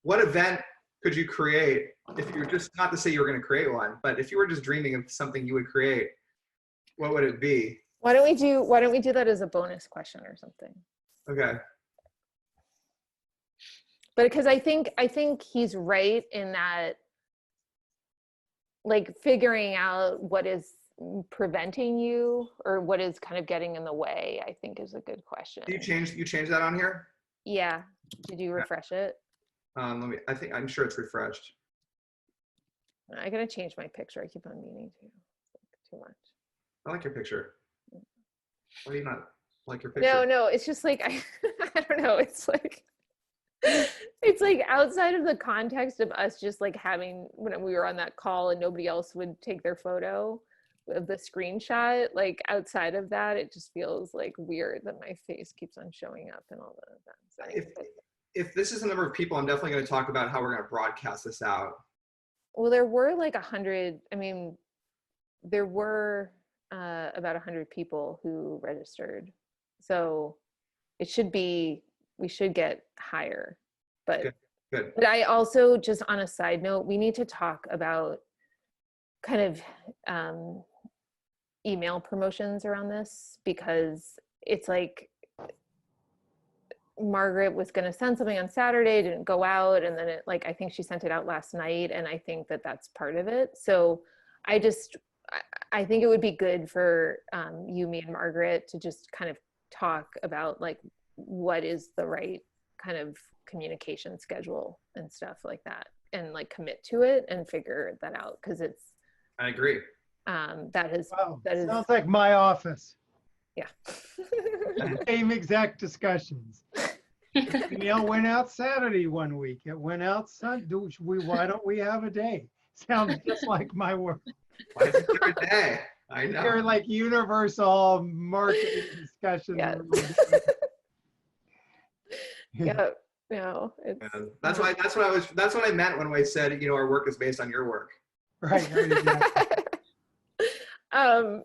what event could you create if you're just, not to say you were going to create one, but if you were just dreaming of something you would create, what would it be? Why don't we do that as a bonus question or something? Okay. But because I think he's right in that, like, figuring out what is preventing you or what is kind of getting in the way, I think is a good question. You changed that on here? Yeah. Did you refresh it? I'm sure it's refreshed. I gotta change my picture. I keep on meaning to. It's too much. I like your picture. Why do you not like your picture? No, it's just like, I don't know. It's like outside of the context of us just like having, when we were on that call and nobody else would take their photo of the screenshot, like outside of that, it just feels like weird that my face keeps on showing up in all the events. If this is the number of people, I'm definitely going to talk about how we're going to broadcast this out. Well, there were like 100, there were about 100 people who registered. So we should get higher. But, Good. But I also, just on a side note, we need to talk about kind of email promotions around this, because it's like, Margaret was going to send something on Saturday, didn't go out, and then I think she sent it out last night, and I think that that's part of it. So I think it would be good for you, me, and Margaret to just kind of talk about like what is the right kind of communication schedule and stuff like that, and like commit to it and figure that out, because I agree. Sounds like my office. Yeah. Same exact discussions. Email went out Saturday one week. It went out Sunday. Why don't we have a day? Sounds just like my work. Why is there a day? I know. They're like universal marketing discussions. Yeah. Yeah. No. That's what I meant when I said, our work is based on your work. Right. Exactly.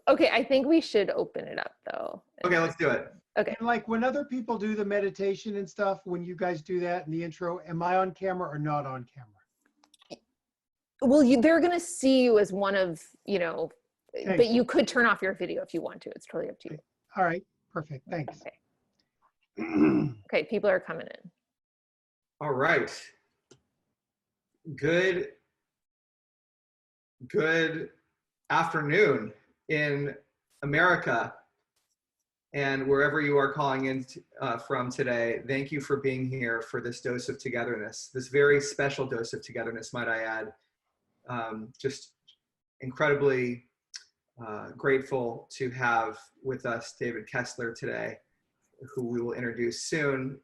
Okay, I think we should open it up though. Okay, let's do it. Okay. And like when other people do the meditation and stuff, when you guys do that in the intro, am I on camera or not on camera? Well, they're going to see you as one of, Okay. But you could turn off your video if you want to. It's totally up to you. All right. Perfect. Thanks. Okay. Okay, people are coming in. All right. Good afternoon in America and wherever you are calling in from today. Thank you for being here for this dose of togetherness, this very special dose of togetherness, might I add. Just incredibly grateful to have with us David Kessler today, who we will introduce soon.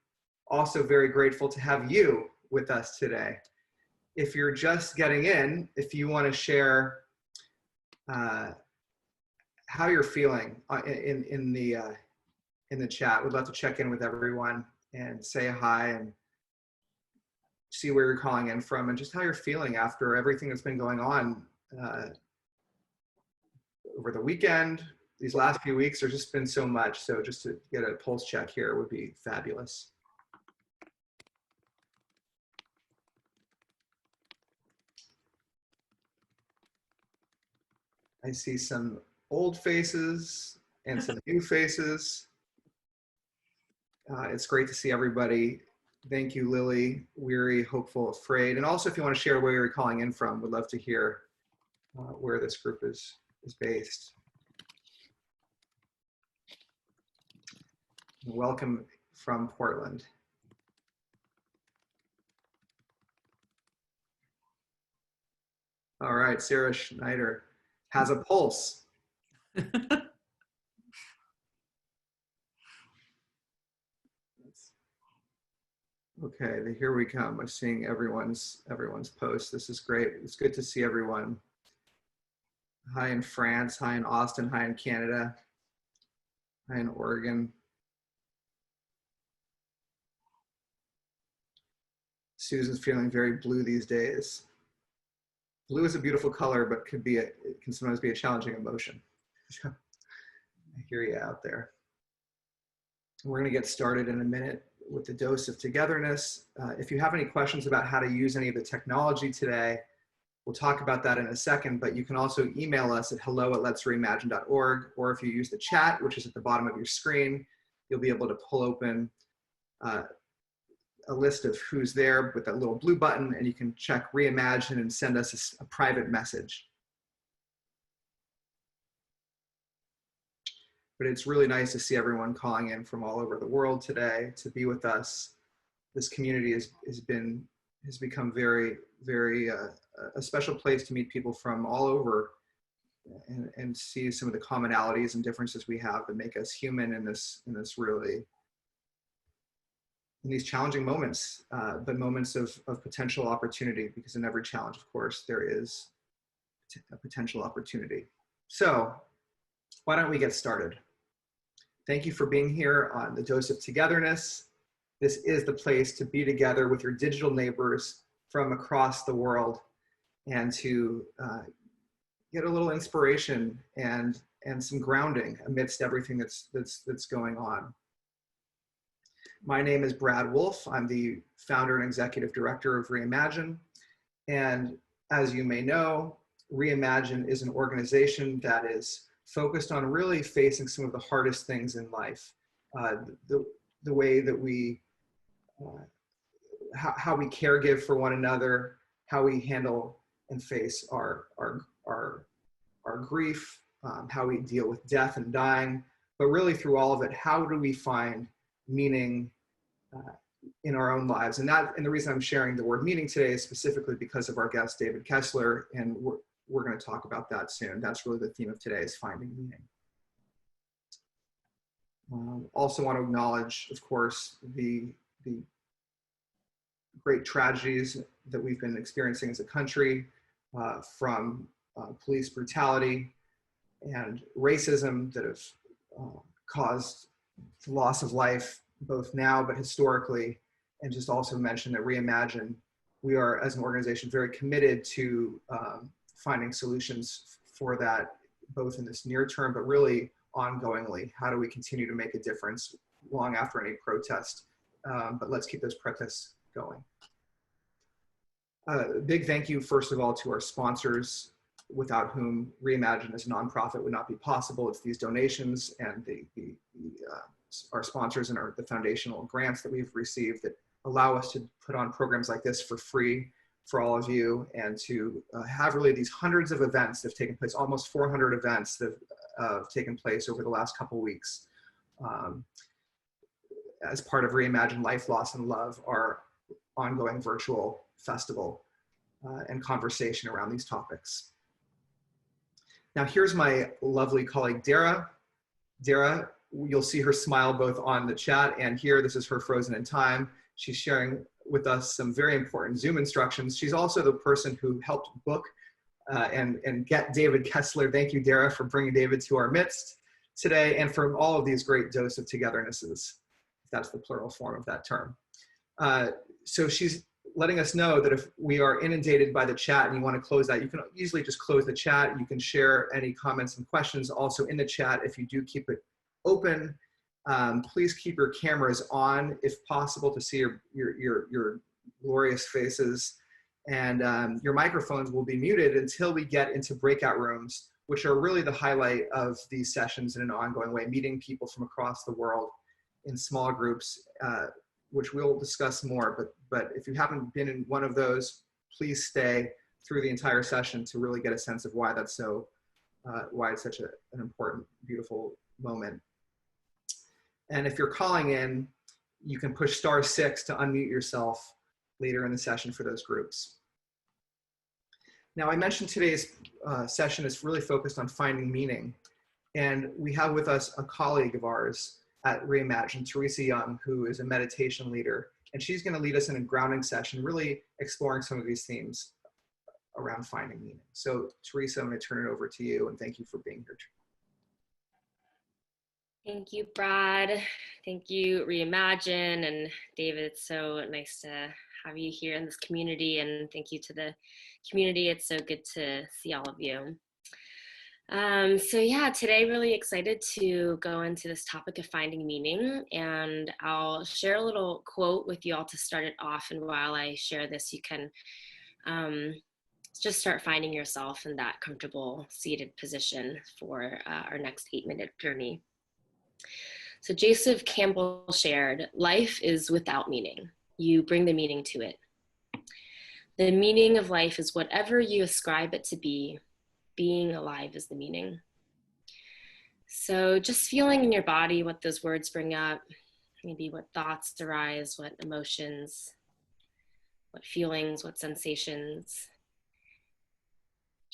Also very grateful to have you with us today. If you're just getting in, if you want to share how you're feeling in the chat, we'd love to check in with everyone and say hi and see where you're calling in from and just how you're feeling after everything that's been going on over the weekend. These last few weeks, there's just been so much. So just to get a pulse check here would be fabulous. I see some old faces and some new faces. It's great to see everybody. Thank you, Lily, weary, hopeful, afraid. And also if you want to share where you're calling in from, we'd love to hear where this group is based. Welcome from Portland. All right, Sarah Schneider has a pulse. Okay, here we come. I'm seeing everyone's posts. This is great. It's good to see everyone. Hi in France, hi in Austin, hi in Canada, hi in Oregon. Susan's feeling very blue these days. Blue is a beautiful color, but it can sometimes be a challenging emotion. I hear you out there. We're going to get started in a minute. with the dose of togetherness. If you have any questions about how to use any of the technology today, we'll talk about that in a second, but you can also email us at hello@letsreimagine.org, or if you use the chat, which is at the bottom of your screen, you'll be able to pull open a list of who's there with that little blue button, and you can check Reimagine and send us a private message. But it's really nice to see everyone calling in from all over the world today to be with us. This community has become very, very a special place to meet people from all over and see some of the commonalities and differences we have that make us human in this really, in these challenging moments, but moments of potential opportunity, because in every challenge, of course, there is a potential opportunity. So why don't we get started? Thank you for being here on the Dose of Togetherness. This is the place to be together with your digital neighbors from across the world and to get a little inspiration and some grounding amidst everything that's going on. My name is Brad Wolf. I'm the founder and executive director of Reimagine. And as you may know, Reimagine is an organization that is focused on really facing some of the hardest things in life. The way that we, how we care give for one another, how we handle and face our grief, how we deal with death and dying, but really through all of it, how do we find meaning in our own lives? And the reason I'm sharing the word meaning today is specifically because of our guest, David Kessler, and we're going to talk about that soon. That's really the theme of today, is finding meaning. Also want to acknowledge, of course, the great tragedies that we've been experiencing as a country, from police brutality and racism that have caused the loss of life, both now but historically. And just also mention that Reimagine, we are as an organization very committed to finding solutions for that, both in this near term, but really ongoingly. How do we continue to make a difference long after any protest? But let's keep those protests going. Big thank you, first of all, to our sponsors, without whom Reimagine as a nonprofit would not be possible. It's these donations and our sponsors and the foundational grants that we've received that allow us to put on programs like this for free for all of you, and to have really these hundreds of events that have taken place, almost 400 events that have taken place over the last couple weeks as part of Reimagine Life, Loss, and Love, our ongoing virtual festival and conversation around these topics. Now here's my lovely colleague, Dara. Dara, you'll see her smile both on the chat and here. This is her frozen in time. She's sharing with us some very important Zoom instructions. She's also the person who helped book and get David Kessler. Thank you, Dara, for bringing David to our midst today, and for all of these great Dose of Togethernesses, if that's the plural form of that term. So she's letting us know that if we are inundated by the chat and you want to close that, you can easily just close the chat. You can share any comments and questions also in the chat. If you do keep it open, please keep your cameras on if possible to see your glorious faces, and your microphones will be muted until we get into breakout rooms, which are really the highlight of these sessions in an ongoing way, meeting people from across the world in small groups, which we'll discuss more. But if you haven't been in one of those, please stay through the entire session to really get a sense of why that's so, why it's such an important, beautiful moment. And if you're calling in, you can push *6 to unmute yourself later in the session for those groups. Now, I mentioned today's session is really focused on finding meaning. And we have with us a colleague of ours at Reimagine, Teresa Young, who is a meditation leader. And she's going to lead us in a grounding session, really exploring some of these themes around finding meaning. So Teresa, I'm going to turn it over to you, and thank you for being here. Thank you, Brad. Thank you, Reimagine, and David. It's so nice to have you here in this community, and thank you to the community. It's so good to see all of you. So yeah, today really excited to go into this topic of finding meaning, and I'll share a little quote with you all to start it off. And while I share this, you can um, just start finding yourself in that comfortable seated position for our next 8-minute journey. So Joseph Campbell shared, "Life is without meaning. You bring the meaning to it. The meaning of life is whatever you ascribe it to be. Being alive is the meaning." So just feeling in your body what those words bring up, maybe what thoughts arise, what emotions, what feelings, what sensations.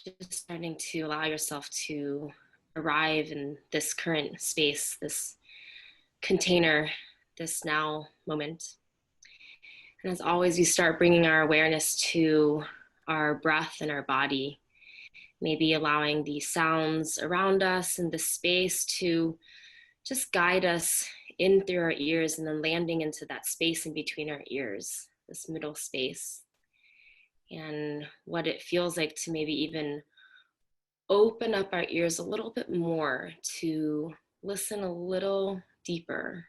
Just starting to allow yourself to arrive in this current space, this container, this now moment. And as always, we start bringing our awareness to our breath and our body, maybe allowing the sounds around us and the space to just guide us in through our ears and then landing into that space in between our ears, this middle space, and what it feels like to maybe even open up our ears a little bit more to listen a little deeper.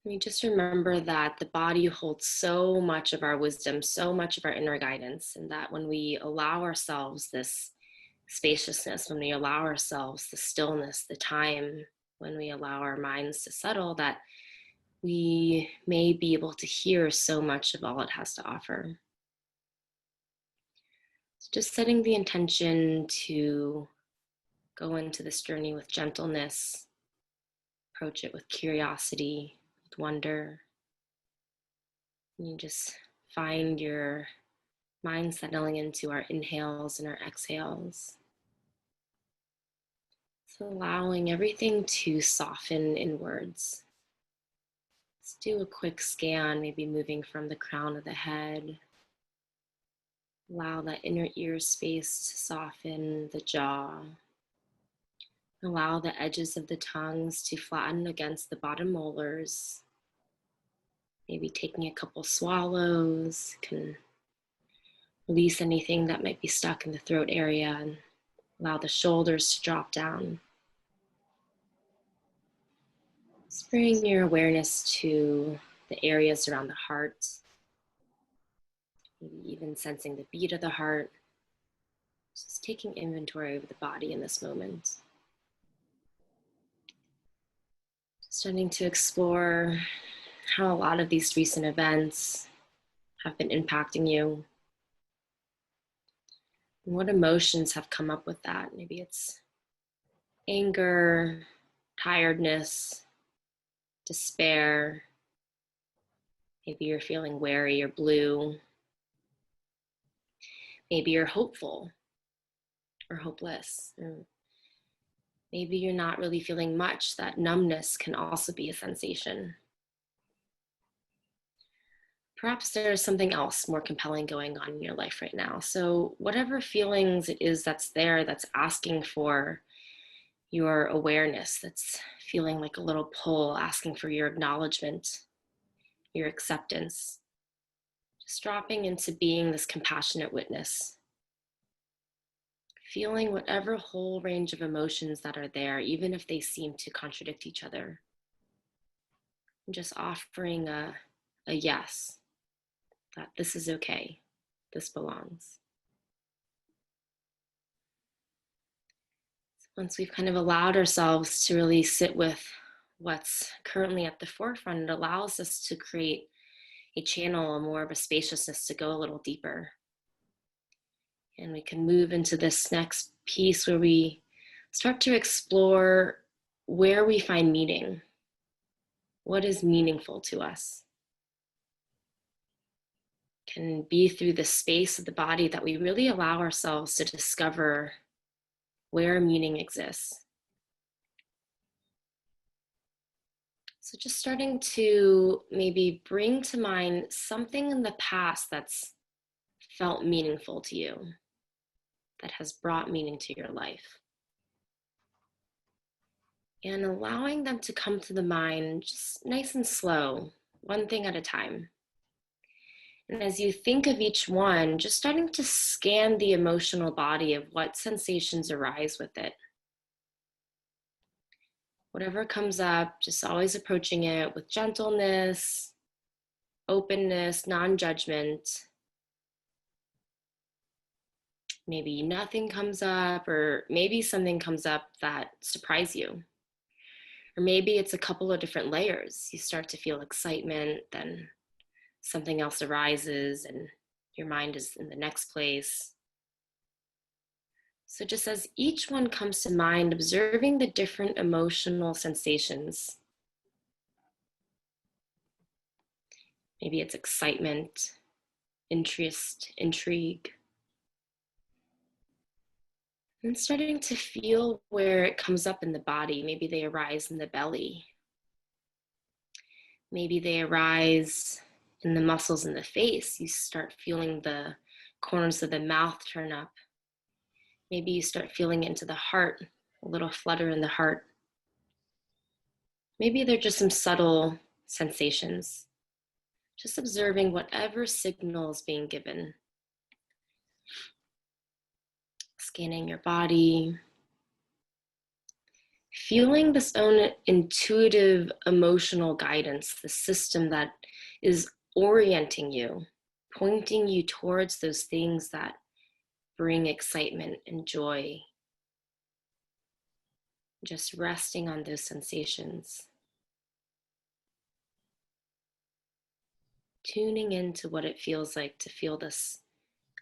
We just remember that the body holds so much of our wisdom, so much of our inner guidance, and that when we allow ourselves this spaciousness, when we allow ourselves the stillness, the time, when we allow our minds to settle, that we may be able to hear so much of all it has to offer. So just setting the intention to go into this journey with gentleness, approach it with curiosity, with wonder. And you just find your mind settling into our inhales and our exhales. So allowing everything to soften inwards. Let's do a quick scan, maybe moving from the crown of the head. Allow that inner ear space to soften, the jaw. Allow the edges of the tongues to flatten against the bottom molars. Maybe taking a couple swallows can release anything that might be stuck in the throat area and allow the shoulders to drop down. Just bring your awareness to the areas around the heart, maybe even sensing the beat of the heart. Just taking inventory of the body in this moment. Starting to explore how a lot of these recent events have been impacting you. And what emotions have come up with that? Maybe it's anger, tiredness, despair. Maybe you're feeling weary or blue. Maybe you're hopeful or hopeless. Or maybe you're not really feeling much. That numbness can also be a sensation. Perhaps there's something else more compelling going on in your life right now. So whatever feelings it is that's there, that's asking for your awareness, that's feeling like a little pull, asking for your acknowledgement, your acceptance, just dropping into being this compassionate witness, feeling whatever whole range of emotions that are there, even if they seem to contradict each other, and just offering a yes, that this is okay, this belongs. Once we've kind of allowed ourselves to really sit with what's currently at the forefront, it allows us to create a channel, more of a spaciousness to go a little deeper. And we can move into this next piece where we start to explore where we find meaning. What is meaningful to us? Can be through the space of the body that we really allow ourselves to discover where meaning exists. So just starting to maybe bring to mind something in the past that's felt meaningful to you, that has brought meaning to your life. And allowing them to come to the mind just nice and slow, one thing at a time. And as you think of each one, just starting to scan the emotional body of what sensations arise with it. Whatever comes up, just always approaching it with gentleness, openness, non-judgment. Maybe nothing comes up, or maybe something comes up that surprises you. Or maybe it's a couple of different layers. You start to feel excitement, then something else arises and your mind is in the next place. So just as each one comes to mind, observing the different emotional sensations. Maybe it's excitement, interest, intrigue. And starting to feel where it comes up in the body. Maybe they arise in the belly. Maybe they arise in the muscles in the face. You start feeling the corners of the mouth turn up. Maybe you start feeling into the heart, a little flutter in the heart. Maybe they're just some subtle sensations. Just observing whatever signal is being given. Scanning your body. Feeling this own intuitive emotional guidance, the system that is orienting you, pointing you towards those things that bring excitement and joy. Just resting on those sensations. Tuning into what it feels like to feel this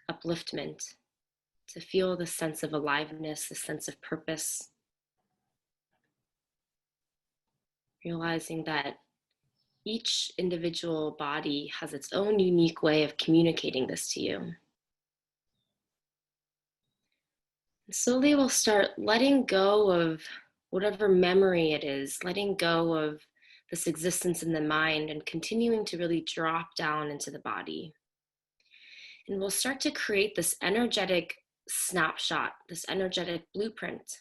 upliftment, to feel the sense of aliveness, the sense of purpose. Realizing that each individual body has its own unique way of communicating this to you. And slowly we'll start letting go of whatever memory it is, letting go of this existence in the mind and continuing to really drop down into the body. And we'll start to create this energetic snapshot, this energetic blueprint,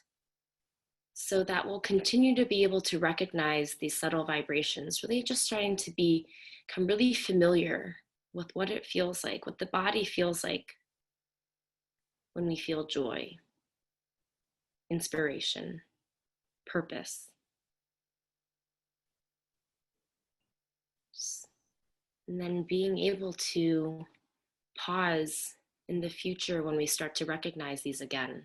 so that we'll continue to be able to recognize these subtle vibrations, really just starting to become really familiar with what it feels like, what the body feels like when we feel joy, inspiration, purpose. And then being able to pause in the future when we start to recognize these again.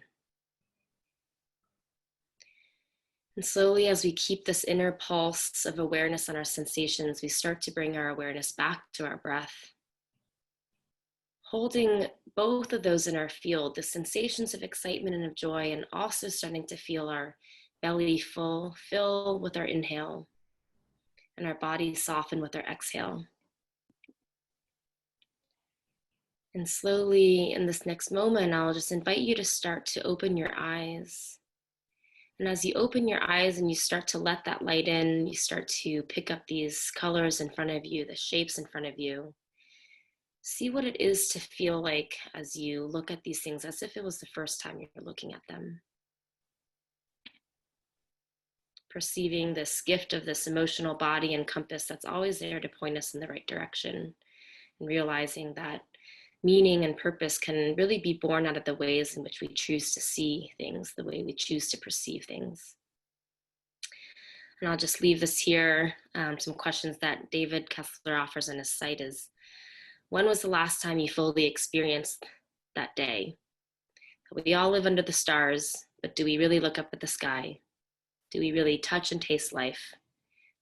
And slowly, as we keep this inner pulse of awareness on our sensations, we start to bring our awareness back to our breath. Holding both of those in our field, the sensations of excitement and of joy, and also starting to feel our belly fill with our inhale, and our body soften with our exhale. And slowly, in this next moment, I'll just invite you to start to open your eyes. And as you open your eyes and you start to let that light in, you start to pick up these colors in front of you, the shapes in front of you. See what it is to feel like as you look at these things as if it was the first time you're looking at them. Perceiving this gift of this emotional body and compass that's always there to point us in the right direction. And realizing that meaning and purpose can really be born out of the ways in which we choose to see things, the way we choose to perceive things. And I'll just leave this here. Some questions that David Kessler offers on his site is, when was the last time you fully experienced that day? We all live under the stars, but do we really look up at the sky? Do we really touch and taste life?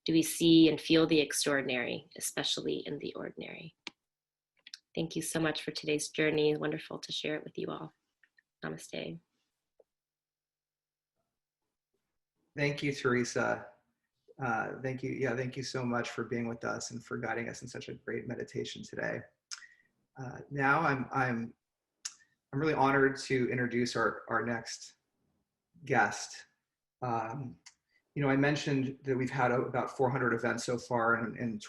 Do we see and feel the extraordinary, especially in the ordinary? Thank you so much for today's journey. Wonderful to share it with you all. Namaste. Thank you, Teresa. Thank you. Yeah, thank you so much for being with us and for guiding us in such a great meditation today. Now I'm really honored to introduce our next guest. I mentioned that we've had about 400 events so far and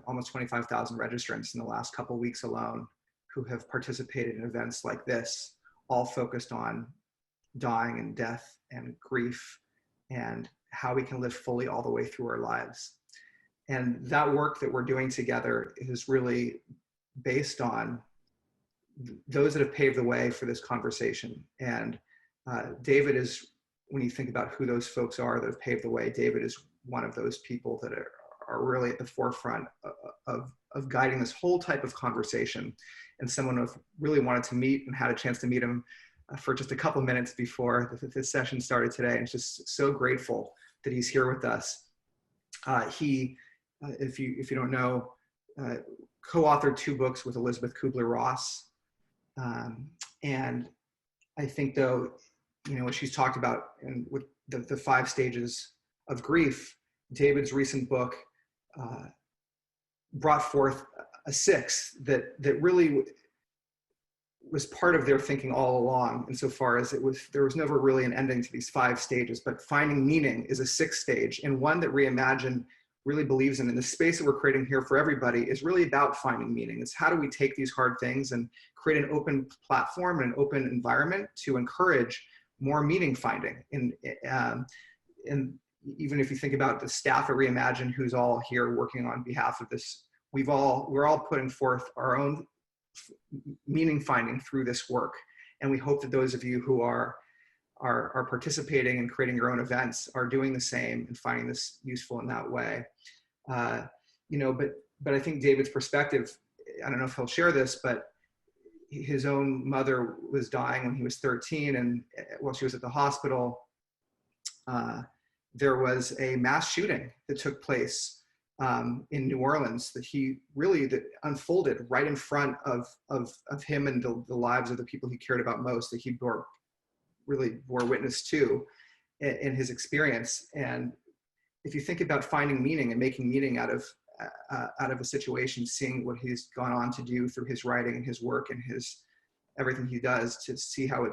almost 25,000 registrants in the last couple of weeks alone who have participated in events like this, all focused on dying and death and grief and how we can live fully all the way through our lives. And that work that we're doing together has really based on those that have paved the way for this conversation. And David is, when you think about who those folks are that have paved the way, David is one of those people that are really at the forefront of guiding this whole type of conversation, and someone I've really wanted to meet and had a chance to meet him for just a couple minutes before this session started today. And just so grateful that he's here with us. He, if you don't know, co-authored 2 books with Elizabeth Kubler-Ross. And I think, though, what she's talked about and with the 5 stages of grief, David's recent book brought forth a 6th that really was part of their thinking all along, insofar as there was never really an ending to these 5 stages, but finding meaning is a 6th stage, and one that Reimagine really believes in. And the space that we're creating here for everybody is really about finding meaning. It's how do we take these hard things and create an open platform and an open environment to encourage more meaning finding. And even if you think about the staff at Reimagine, who's all here working on behalf of this, we're all putting forth our own meaning finding through this work. And we hope that those of you who are participating and creating your own events are doing the same and finding this useful in that way. But I think David's perspective, I don't know if he'll share this, but his own mother was dying when he was 13, and while she was at the hospital, there was a mass shooting that took place in New Orleans that unfolded right in front of him and the lives of the people he cared about most, that he really bore witness to in his experience. And if you think about finding meaning and making meaning out of a situation, seeing what he's gone on to do through his writing and his work and everything he does, to see how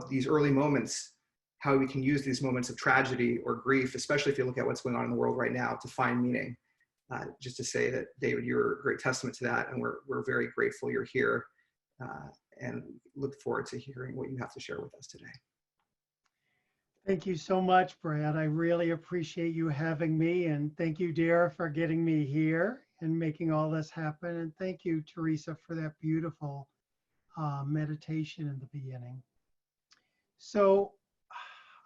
these early moments, how we can use these moments of tragedy or grief, especially if you look at what's going on in the world right now, to find meaning. Just to say that, David, you're a great testament to that, and we're very grateful you're here, and look forward to hearing what you have to share with us today. Thank you so much, Brad. I really appreciate you having me, and thank you, Dara, for getting me here and making all this happen. And thank you, Teresa, for that beautiful meditation in the beginning. So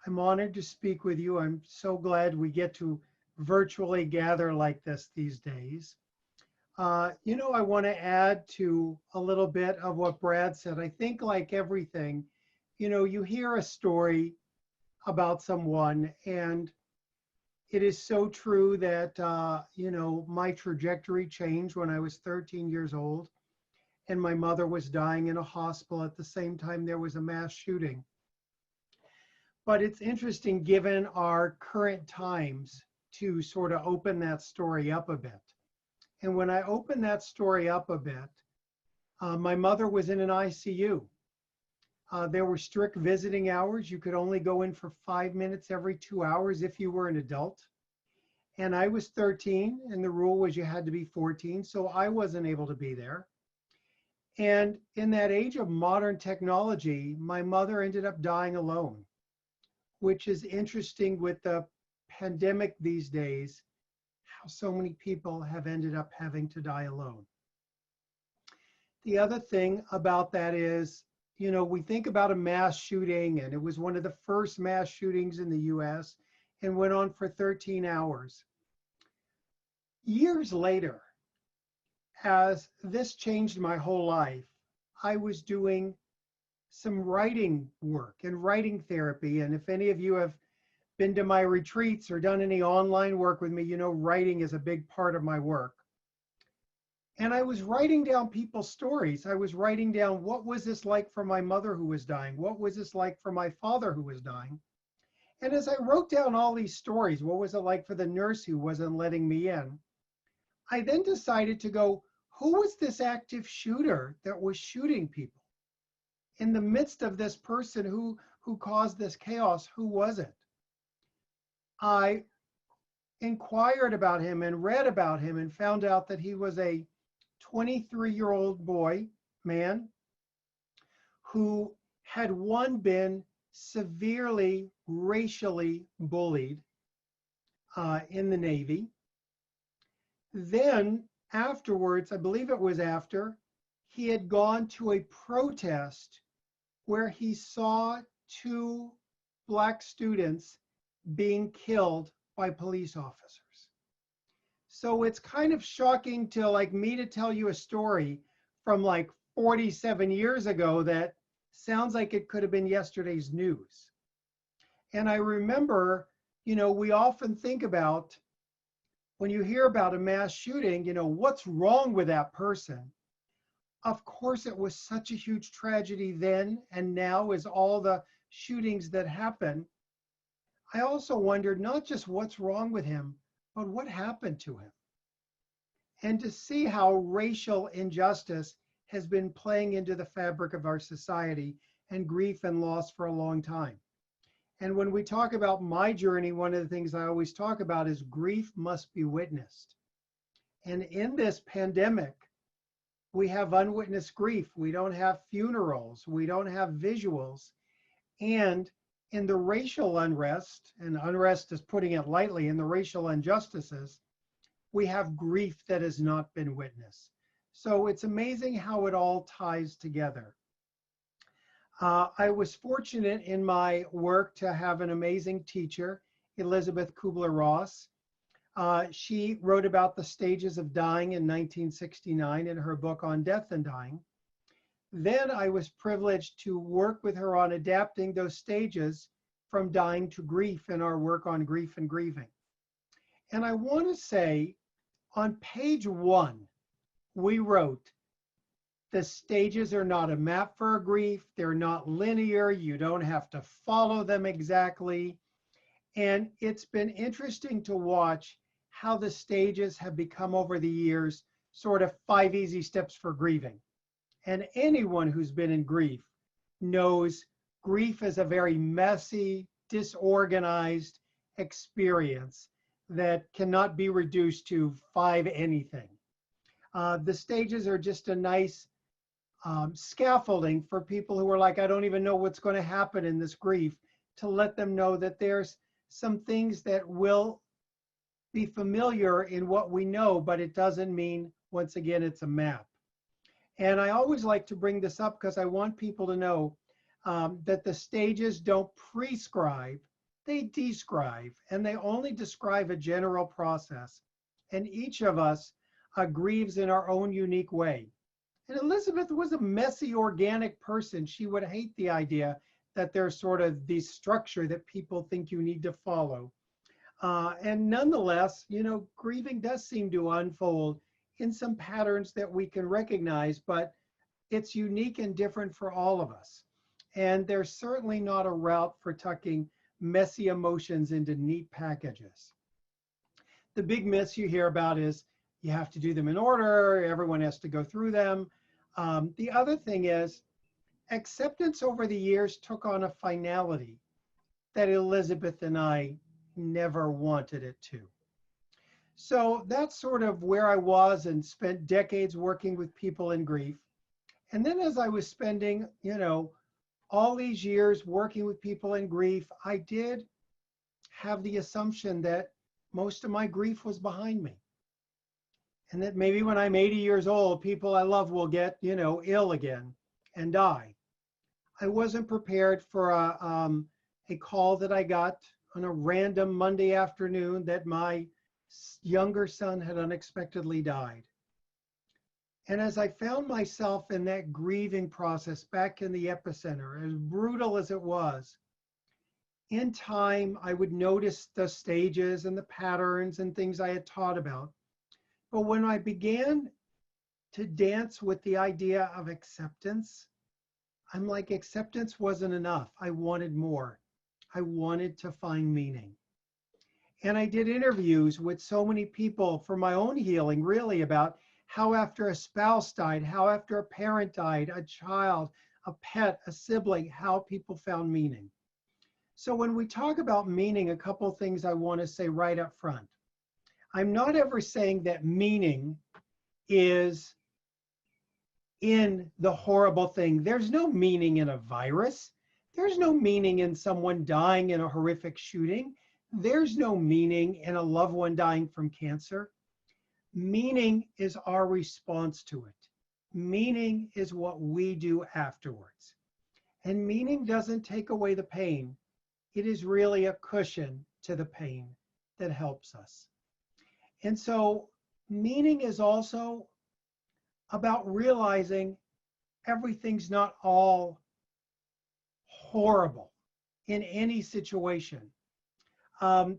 I'm honored to speak with you. I'm so glad we get to virtually gather like this these days. I want to add to a little bit of what Brad said. I think, like everything, you hear a story about someone, and it is so true that, my trajectory changed when I was 13 years old, and my mother was dying in a hospital at the same time there was a mass shooting. But it's interesting, given our current times, to sort of open that story up a bit. And when I open that story up a bit, my mother was in an ICU. There were strict visiting hours. You could only go in for 5 minutes every 2 hours if you were an adult. And I was 13, and the rule was you had to be 14, so I wasn't able to be there. And in that age of modern technology, my mother ended up dying alone, which is interesting with the pandemic these days, how so many people have ended up having to die alone. The other thing about that is, we think about a mass shooting, and it was one of the first mass shootings in the US and went on for 13 hours. Years later, as this changed my whole life, I was doing some writing work and writing therapy. And if any of you have been to my retreats or done any online work with me, writing is a big part of my work. And I was writing down people's stories. I was writing down, what was this like for my mother who was dying? What was this like for my father who was dying? And as I wrote down all these stories, what was it like for the nurse who wasn't letting me in? I then decided to go, who was this active shooter that was shooting people? In the midst of this person who caused this chaos, who was it? I inquired about him and read about him and found out that he was a 23-year-old man, who had been severely racially bullied in the Navy. Then, afterwards, I believe it was after, he had gone to a protest where he saw 2 Black students being killed by police officers. So it's kind of shocking to like me to tell you a story from like 47 years ago that sounds like it could have been yesterday's news. And I remember, you know, we often think about when you hear about a mass shooting, you know, what's wrong with that person? Of course, it was such a huge tragedy then and now as all the shootings that happen. I also wondered not just what's wrong with him, but what happened to him. And to see how racial injustice has been playing into the fabric of our society and grief and loss for a long time. And when we talk about my journey, one of the things I always talk about is grief must be witnessed. And in this pandemic, we have unwitnessed grief. We don't have funerals. We don't have visuals. And in the racial unrest, and unrest is putting it lightly, in the racial injustices, we have grief that has not been witnessed. So it's amazing how it all ties together. I was fortunate in my work to have an amazing teacher, Elizabeth Kubler-Ross. She wrote about the stages of dying in 1969 in her book on death and dying. Then I was privileged to work with her on adapting those stages from dying to grief in our work on grief and grieving. And I want to say on page 1, we wrote, the stages are not a map for grief. They're not linear. You don't have to follow them exactly. And it's been interesting to watch how the stages have become over the years sort of 5 easy steps for grieving. And anyone who's been in grief knows grief is a very messy, disorganized experience that cannot be reduced to 5 anything. The stages are just a nice scaffolding for people who are like, I don't even know what's going to happen in this grief, to let them know that there's some things that will be familiar in what we know, but it doesn't mean, once again, it's a map. And I always like to bring this up because I want people to know that the stages don't prescribe, they describe, and they only describe a general process. And each of us grieves in our own unique way. And Elizabeth was a messy, organic person. She would hate the idea that there's sort of the structure that people think you need to follow. And nonetheless, you know, grieving does seem to unfold in some patterns that we can recognize, but it's unique and different for all of us. And there's certainly not a route for tucking messy emotions into neat packages. The big myths you hear about is you have to do them in order, everyone has to go through them. The other thing is acceptance over the years took on a finality that Elizabeth and I never wanted it to. So that's sort of where I was and spent decades working with people in grief. And then as I was spending, you know, all these years working with people in grief, I did have the assumption that most of my grief was behind me. And that maybe when I'm 80 years old, people I love will get, you know, ill again and die. I wasn't prepared for a call that I got on a random Monday afternoon that my younger son had unexpectedly died. And as I found myself in that grieving process back in the epicenter, as brutal as it was, in time, I would notice the stages and the patterns and things I had taught about. But when I began to dance with the idea of acceptance, I'm like, acceptance wasn't enough. I wanted more. I wanted to find meaning. And I did interviews with so many people for my own healing, really, about how after a spouse died, how after a parent died, a child, a pet, a sibling, how people found meaning. So when we talk about meaning, a couple of things I want to say right up front. I'm not ever saying that meaning is in the horrible thing. There's no meaning in a virus. There's no meaning in someone dying in a horrific shooting. There's no meaning in a loved one dying from cancer. meaning is our response to it. Meaning is what we do afterwards. And meaning doesn't take away the pain. It is really a cushion to the pain that helps us. And so meaning is also about realizing everything's not all horrible in any situation.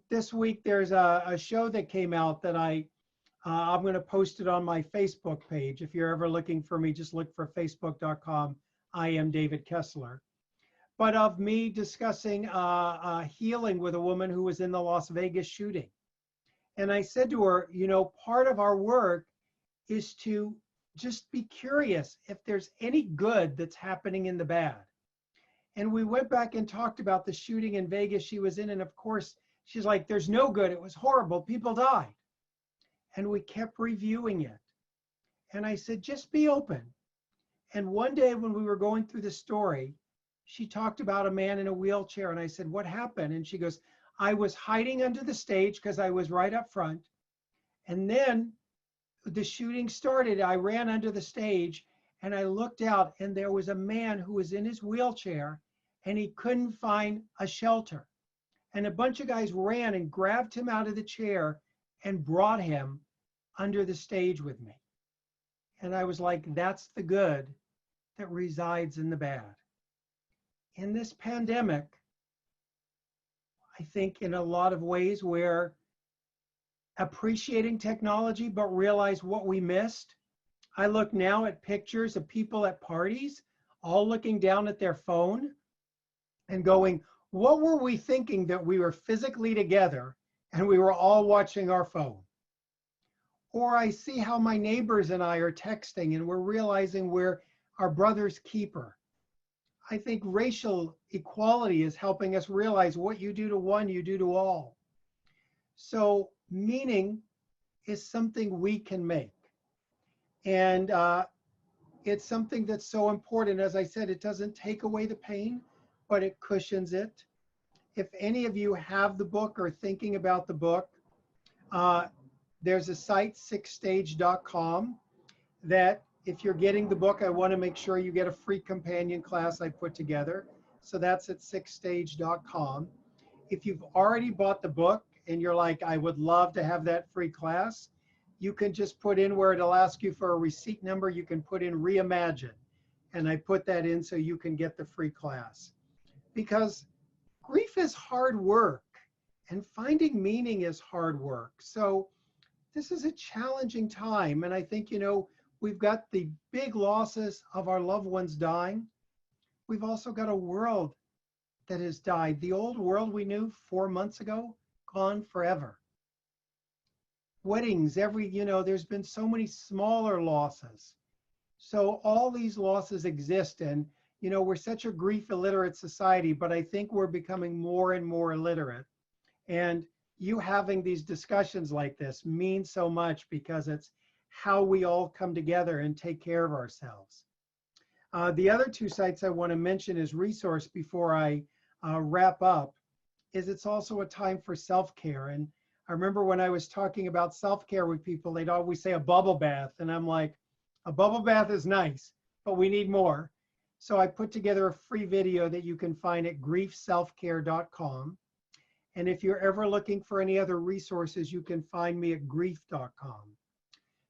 This week, there's a show that came out that I'm going to post it on my Facebook page. If you're ever looking for me, just look for facebook.com. I am David Kessler. But of me discussing healing with a woman who was in the Las Vegas shooting. And I said to her, you know, part of our work is to just be curious if there's any good that's happening in the bad. And we went back and talked about the shooting in Vegas she was in. And of course, she's like, there's no good. It was horrible. People died. And we kept reviewing it. And I said, just be open. And one day when we were going through the story, she talked about a man in a wheelchair. And I said, what happened? And she goes, I was hiding under the stage because I was right up front. And then the shooting started. I ran under the stage and I looked out and there was a man who was in his wheelchair and he couldn't find a shelter. And a bunch of guys ran and grabbed him out of the chair and brought him under the stage with me. And I was like, that's the good that resides in the bad. In this pandemic, I think in a lot of ways we're appreciating technology, but realize what we missed. I look now at pictures of people at parties, all looking down at their phone and going, what were we thinking that we were physically together and we were all watching our phone? Or I see how my neighbors and I are texting and we're realizing we're our brother's keeper. I think racial equality is helping us realize what you do to one, you do to all. So meaning is something we can make. And it's something that's so important. As I said, it doesn't take away the pain, but it cushions it. If any of you have the book or thinking about the book, there's a site, sixstage.com, that if you're getting the book, I want to make sure you get a free companion class I put together. So that's at sixstage.com. If you've already bought the book and you're like, I would love to have that free class, you can just put in where it'll ask you for a receipt number. You can put in reimagine. And I put that in so you can get the free class. Because grief is hard work and finding meaning is hard work. So this is a challenging time. And I think, you know, we've got the big losses of our loved ones dying. We've also got a world that has died. The old world we knew 4 months ago, gone forever. Weddings, there's been so many smaller losses. So all these losses exist. And, you know, we're such a grief illiterate society, but I think we're becoming more and more illiterate. And you having these discussions like this means so much because it's how we all come together and take care of ourselves. The other two sites I want to mention as resource before I wrap up is it's also a time for self-care. And I remember when I was talking about self-care with people, they'd always say a bubble bath. And I'm like, a bubble bath is nice, but we need more. So I put together a free video that you can find at griefselfcare.com. And if you're ever looking for any other resources, you can find me at grief.com.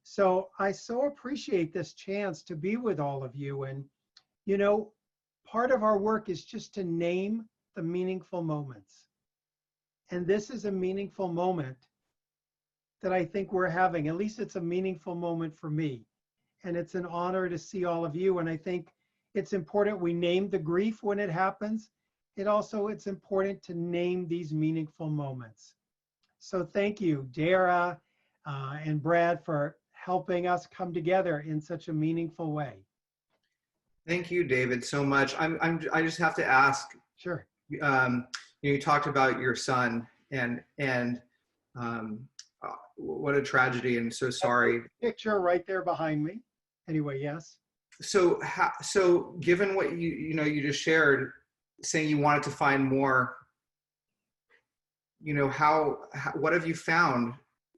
So I so appreciate this chance to be with all of you. And, you know, part of our work is just to name the meaningful moments. And this is a meaningful moment that I think we're having. At least it's a meaningful moment for me. And it's an honor to see all of you. And I think it's important we name the grief when it happens. It's important to name these meaningful moments. So thank you, Dara and Brad, for helping us come together in such a meaningful way. Thank you, David, so much. I just have to ask. Sure. You talked about your son and what a tragedy, and so sorry. Picture right there behind me. Anyway, yes. So given what you just shared, saying you wanted to find more, what have you found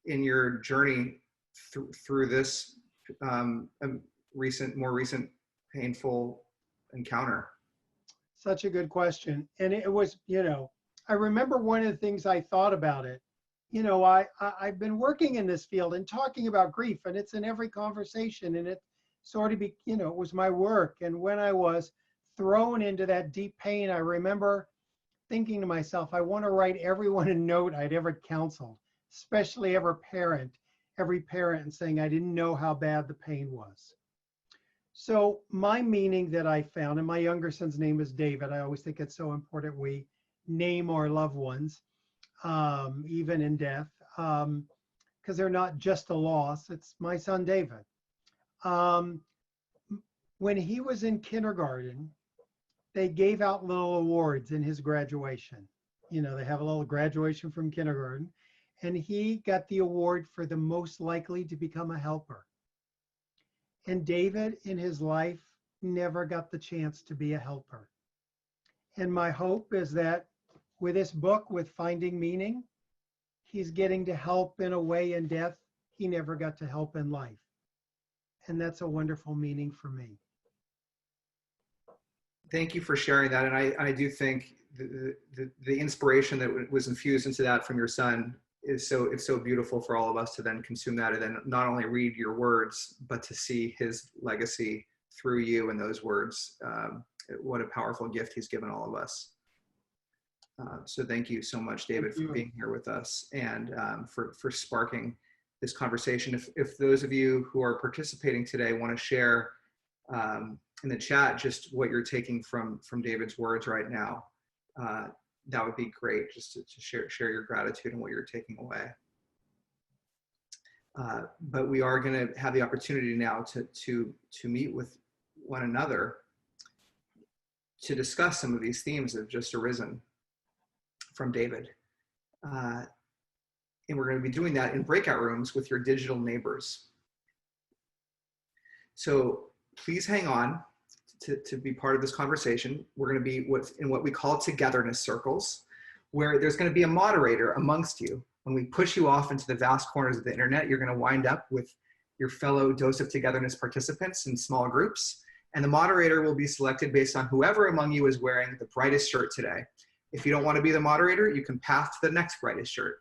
in your journey through this more recent painful encounter? Such a good question. And it was, I remember one of the things I thought about it. I've been working in this field and talking about grief, and it's in every conversation, and it sort of it was my work. And when I was thrown into that deep pain, I remember thinking to myself, I want to write everyone a note I'd ever counseled, especially every parent, and saying I didn't know how bad the pain was. So my meaning that I found, and my younger son's name is David. I always think it's so important we name our loved ones, even in death, because they're not just a loss. It's my son, David. When he was in kindergarten, they gave out little awards in his graduation. They have a little graduation from kindergarten, and he got the award for the most likely to become a helper. And David in his life never got the chance to be a helper. And my hope is that with this book, with Finding Meaning, he's getting to help in a way in death he never got to help in life. And that's a wonderful meaning for me. Thank you for sharing that. And I do think the inspiration that was infused into that from your son it's so beautiful for all of us to then consume that and then not only read your words, but to see his legacy through you and those words. What a powerful gift he's given all of us. So thank you so much, David, for being here with us and for sparking this conversation. If those of you who are participating today want to share in the chat just what you're taking from David's words right now, that would be great, just to share your gratitude and what you're taking away. But we are going to have the opportunity now to meet with one another to discuss some of these themes that have just arisen from David. And we're going to be doing that in breakout rooms with your digital neighbors. So please hang on to be part of this conversation. We're going to be in what we call togetherness circles, where there's going to be a moderator amongst you. When we push you off into the vast corners of the internet, you're going to wind up with your fellow Dose of Togetherness participants in small groups. And the moderator will be selected based on whoever among you is wearing the brightest shirt today. If you don't want to be the moderator, you can pass to the next brightest shirt.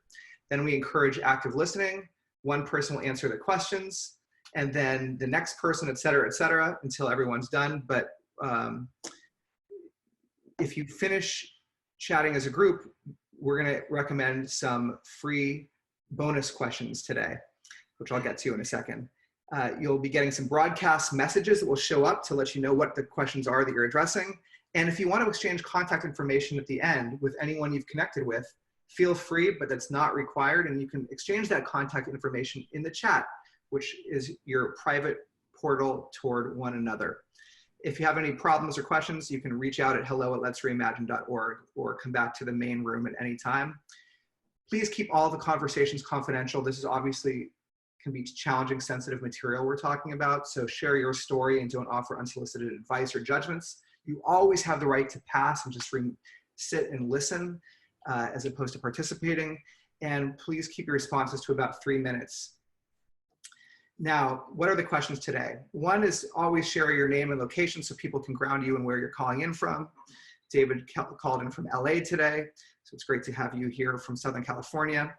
Then we encourage active listening. One person will answer the questions, and then the next person, et cetera, until everyone's done. But if you finish chatting as a group, we're going to recommend some free bonus questions today, which I'll get to in a second. You'll be getting some broadcast messages that will show up to let you know what the questions are that you're addressing. And if you want to exchange contact information at the end with anyone you've connected with, feel free, but that's not required. And you can exchange that contact information in the chat, which is your private portal toward one another. If you have any problems or questions, you can reach out at hello@letsreimagine.org or come back to the main room at any time. Please keep all the conversations confidential. This is obviously can be challenging, sensitive material we're talking about. So share your story and don't offer unsolicited advice or judgments. You always have the right to pass and just sit and listen as opposed to participating. And please keep your responses to about 3 minutes. Now, what are the questions today? One is always share your name and location so people can ground you and where you're calling in from. David called in from LA today, so it's great to have you here from Southern California.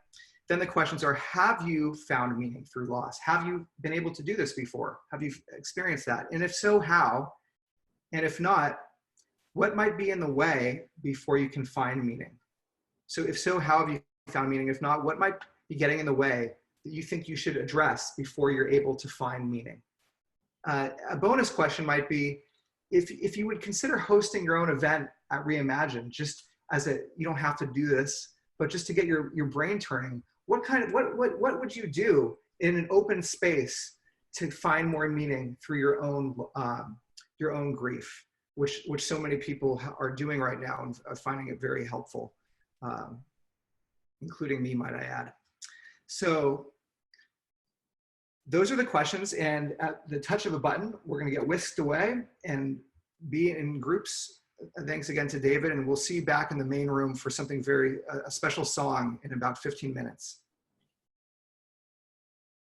Then the questions are, have you found meaning through loss? Have you been able to do this before? Have you experienced that? And if so, how? And if not, what might be in the way before you can find meaning? So if so, how have you found meaning? If not, what might be getting in the way that you think you should address before you're able to find meaning? A bonus question might be, if you would consider hosting your own event at Reimagine, just as you don't have to do this, but just to get your brain turning, what would you do in an open space to find more meaning through your own grief, which so many people are doing right now and are finding it very helpful, including me, might I add. So those are the questions, and at the touch of a button, we're going to get whisked away and be in groups. Thanks again to David, and we'll see you back in the main room for something a special song in about 15 minutes.